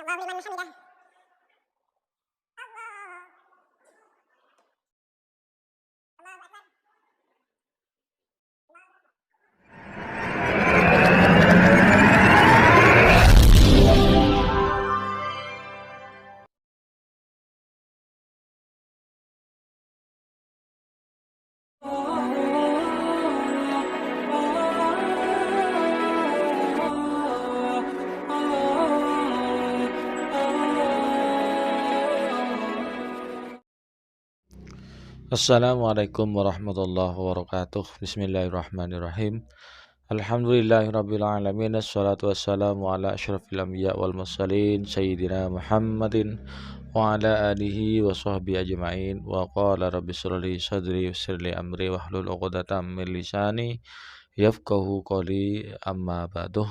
Allahu liman hamidah. Allahu akbar. Assalamualaikum warahmatullahi wabarakatuh. Bismillahirrahmanirrahim. Alhamdulillahirrabbilalamin. Assalatu wassalamu ala asyrafil anbiya wal mursalin Sayyidina Muhammadin wa ala alihi wa sahbihi ajma'in. Wa qala rabbi shrahli sadri yassir li amri wahlul 'uqdatam min lisani yafqahu qawli, amma ba'du.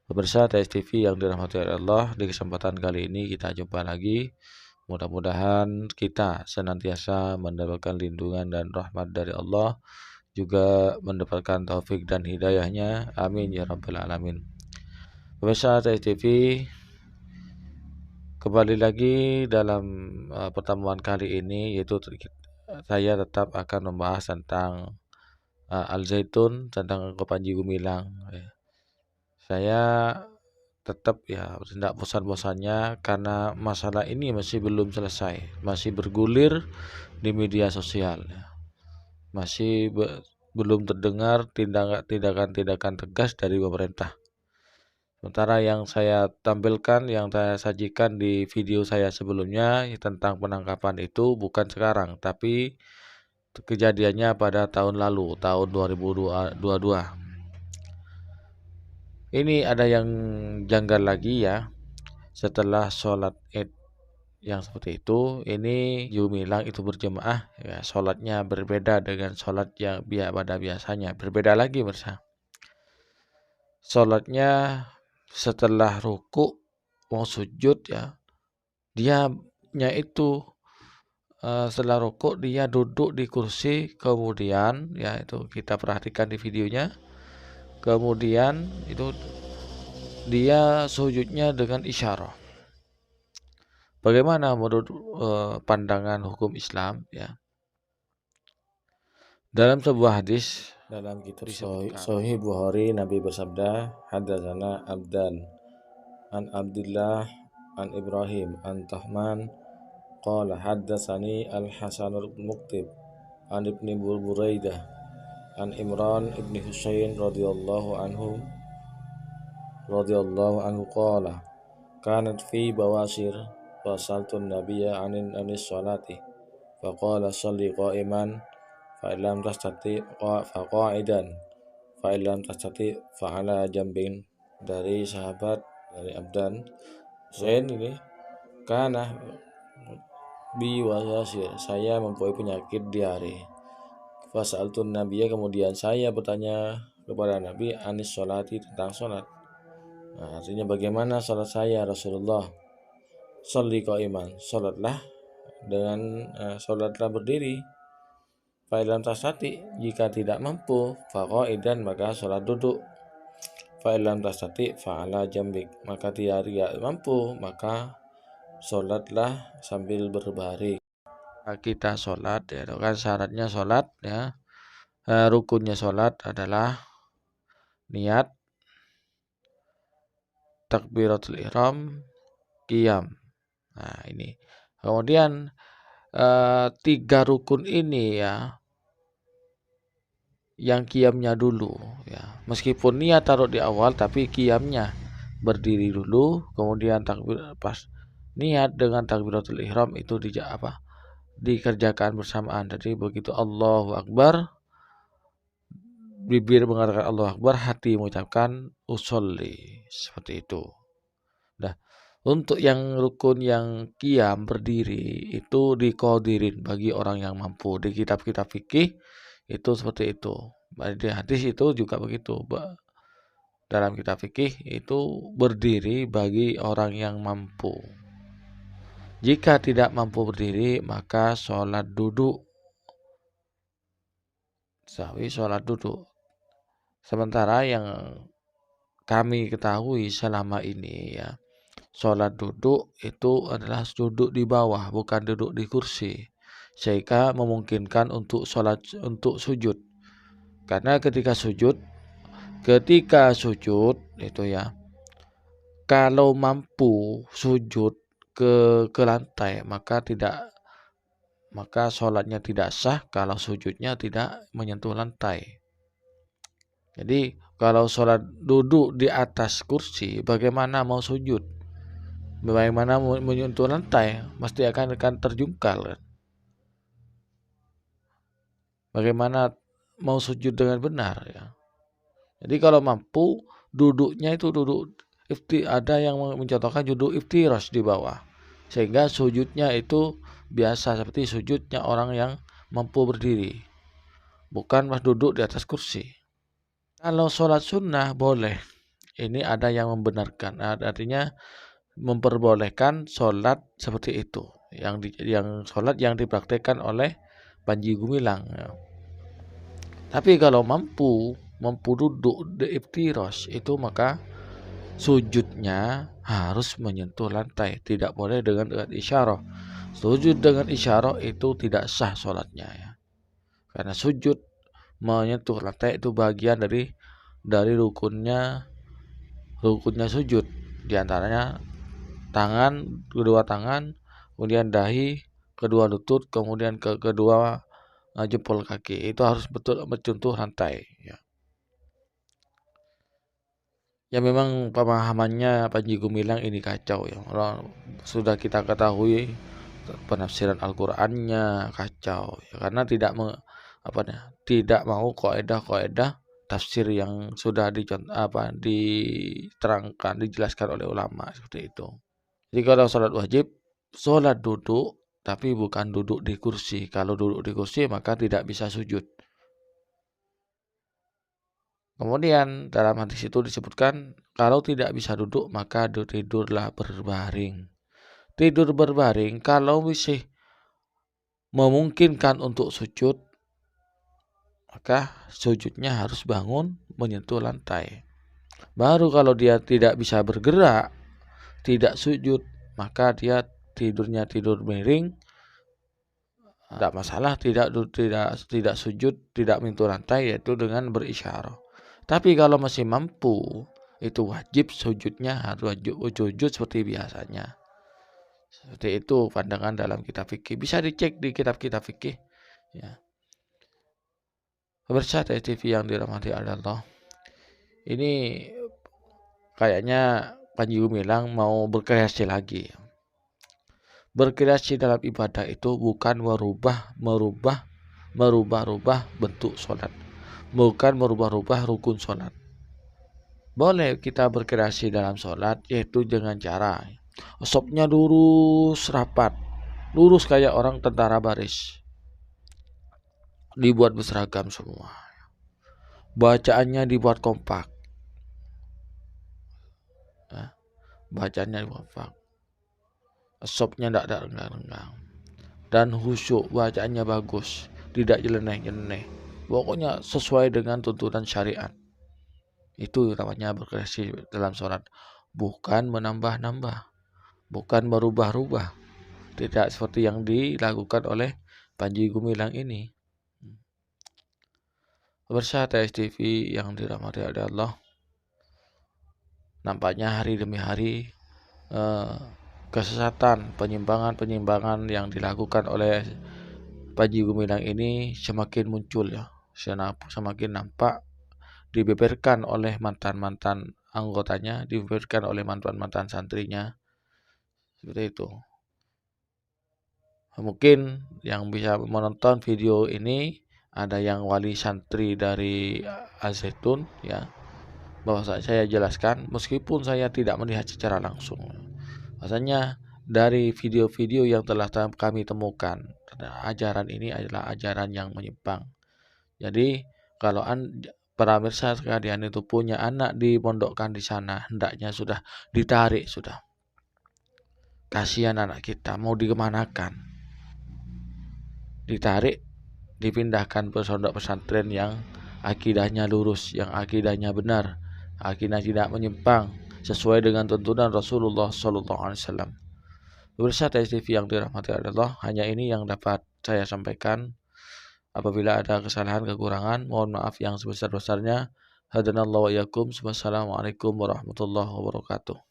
Pemirsa TS TV yang dirahmati Allah, di kesempatan kali ini kita jumpa lagi. Mudah-mudahan kita senantiasa mendapatkan lindungan dan rahmat dari Allah, juga mendapatkan taufik dan hidayahnya. Amin ya rabbal alamin. Pemirsa TV, kembali lagi dalam pertemuan kali ini, yaitu saya tetap akan membahas tentang Al-Zaitun, tentang Panji Gumilang. Saya tetap tidak bosan-bosannya karena masalah ini masih belum selesai, masih bergulir di media sosial, masih belum terdengar tindakan-tindakan tegas dari pemerintah. Sementara yang saya tampilkan, yang saya sajikan di video saya sebelumnya tentang penangkapan itu bukan sekarang, tapi kejadiannya pada tahun lalu, tahun 2022. Ini ada yang janggal lagi ya. Setelah sholat Id yang seperti itu, ini Gumilang itu berjemaah, ya, sholatnya berbeda dengan sholat yang pada biasanya. Berbeda lagi bersama. Sholatnya setelah ruku mau sujud ya, dianya itu setelah ruku dia duduk di kursi, kemudian ya itu kita perhatikan di videonya. Kemudian itu dia sujudnya dengan isyarah. Bagaimana menurut pandangan hukum Islam ya? Dalam sebuah hadis dalam kitab Sahih Bukhari, Nabi bersabda, "Hadatsana Abdan an Abdullah an Ibrahim an Tahman qala haddatsani Al-Hasan al-Muqtib an Ibni Buraidah an Imran ibni Husain radhiyallahu anhu qala kanat fi bawasir fasaltun nabiyya anis salati faqala shalli qa'iman fa illam tastati fa qa'idan fa illam tastati fa ala jambin." Dari sahabat, dari Abdan Zain ini, karena bi wasir, saya mempunyai penyakit diare. Fasaltun nabiyya, kemudian saya bertanya kepada Nabi anis sholati, tentang sholat. Nah, artinya bagaimana sholat saya Rasulullah? Sholli qa'iman, sholatlah dengan sholatlah berdiri. Fa'ilam tasati, jika tidak mampu, faqa'idan, maka sholat duduk. Fa'ilam tasati fa'ala jambik, maka tidak mampu, maka sholatlah sambil berbaring. Kita sholat ya, kan syaratnya sholat ya, rukunnya sholat adalah niat, takbiratul ihram, qiyam. Nah ini, kemudian 3 rukun ini ya, yang qiyamnya dulu ya, meskipun niat taruh di awal, tapi qiyamnya berdiri dulu, kemudian takbir, pas niat dengan takbiratul ihram itu dikerjakan bersamaan. Jadi begitu Allahu Akbar, bibir mengatakan Allahu Akbar, hati mengucapkan usolli, seperti itu. Nah, untuk yang rukun yang qiyam berdiri itu diqadirin bagi orang yang mampu. Di kitab-kitab fikih itu seperti itu. Di hadis itu juga begitu. Dalam kitab fikih itu berdiri bagi orang yang mampu. Jika tidak mampu berdiri, maka sholat duduk. Sholat duduk. Sementara yang kami ketahui selama ini ya, sholat duduk itu adalah duduk di bawah, bukan duduk di kursi, sehingga memungkinkan untuk sujud. Karena ketika sujud itu ya, kalau mampu sujud ke lantai, maka sholatnya tidak sah kalau sujudnya tidak menyentuh lantai. Jadi kalau sholat duduk di atas kursi, bagaimana mau sujud? Bagaimana menyentuh lantai? Mesti akan terjungkal. Bagaimana mau sujud dengan benar ya? Jadi kalau mampu duduknya itu duduk ada yang mencontohkan duduk iftirash di bawah, sehingga sujudnya itu biasa seperti sujudnya orang yang mampu berdiri, bukan pas duduk di atas kursi. Kalau sholat sunnah boleh, ini ada yang membenarkan, artinya memperbolehkan sholat seperti itu, yang sholat yang dipraktekkan oleh Panji Gumilang. Tapi kalau mampu duduk di iftirash itu, maka sujudnya harus menyentuh lantai, tidak boleh dengan isyarah. Sujud dengan isyarah itu tidak sah sholatnya ya. Karena sujud menyentuh lantai itu bagian dari rukunnya sujud. Di antaranya kedua tangan, kemudian dahi, kedua lutut, kemudian kedua jempol kaki. Itu harus betul menyentuh lantai ya. Ya memang pemahamannya Panji Gumilang ini kacau ya. Sudah kita ketahui penafsiran Al-Qur'annya kacau ya, karena tidak mau kaidah tafsir yang sudah diterangkan, dijelaskan oleh ulama seperti itu. Jadi kalau sholat wajib, sholat duduk, tapi bukan duduk di kursi. Kalau duduk di kursi maka tidak bisa sujud. Kemudian dalam hadis itu disebutkan kalau tidak bisa duduk maka tidurlah berbaring. Tidur berbaring kalau masih memungkinkan untuk sujud, maka sujudnya harus bangun menyentuh lantai. Baru kalau dia tidak bisa bergerak, tidak sujud, maka dia tidurnya tidur miring, tidak masalah, tidak sujud, tidak menyentuh lantai, yaitu dengan berisyarah. Tapi kalau masih mampu, itu wajib sujudnya harus sujud seperti biasanya. Seperti itu pandangan dalam kitab fikih. Bisa dicek di kitab-kitab fikih. Ya. Pemirsa TV yang dirahmati Allah, ini kayaknya Panji Gumilang mau berkreasi lagi. Berkreasi dalam ibadah itu bukan merubah bentuk sholat, bukan merubah rukun sholat. Boleh kita berkreasi dalam sholat, yaitu dengan cara sopnya lurus rapat, lurus kayak orang tentara baris, dibuat berseragam semua, bacaannya dibuat kompak, bacaannya kompak, sopnya tidak renggang-renggang, dan khusyuk, bacaannya bagus, tidak nyeleneh-nyeleneh, pokoknya sesuai dengan tuntunan syariat. Itu namanya berkreasi dalam sholat, bukan menambah-nambah, bukan merubah-rubah, tidak seperti yang dilakukan oleh Panji Gumilang ini. Pemirsa TV yang dirahmati Allah, nampaknya hari demi hari kesesatan, penyimpangan yang dilakukan oleh Panji Gumilang ini semakin muncul ya, semakin nampak, dibeberkan oleh mantan-mantan anggotanya, dibeberkan oleh mantan-mantan santrinya, seperti itu. Mungkin yang bisa menonton video ini ada yang wali santri dari Al-Zaitun ya, bahwa saya jelaskan meskipun saya tidak melihat secara langsung, bahasanya dari video-video yang telah kami temukan, ajaran ini adalah ajaran yang menyimpang. Jadi kalau para pemirsa sekalian itu punya anak dipondokkan di sana, hendaknya sudah ditarik sudah. Kasihan anak kita, mau dikemanakan? Ditarik, dipindahkan ke pondok pesantren yang akidahnya lurus, yang akidahnya benar, akidah tidak menyimpang, sesuai dengan tuntunan Rasulullah SAW. Pemirsa TV yang dirahmati Allah, hanya ini yang dapat saya sampaikan. Apabila ada kesalahan kekurangan, mohon maaf yang sebesar-besarnya. Hadanallahu wa iyyakum. Wassalamualaikum warahmatullahi wabarakatuh.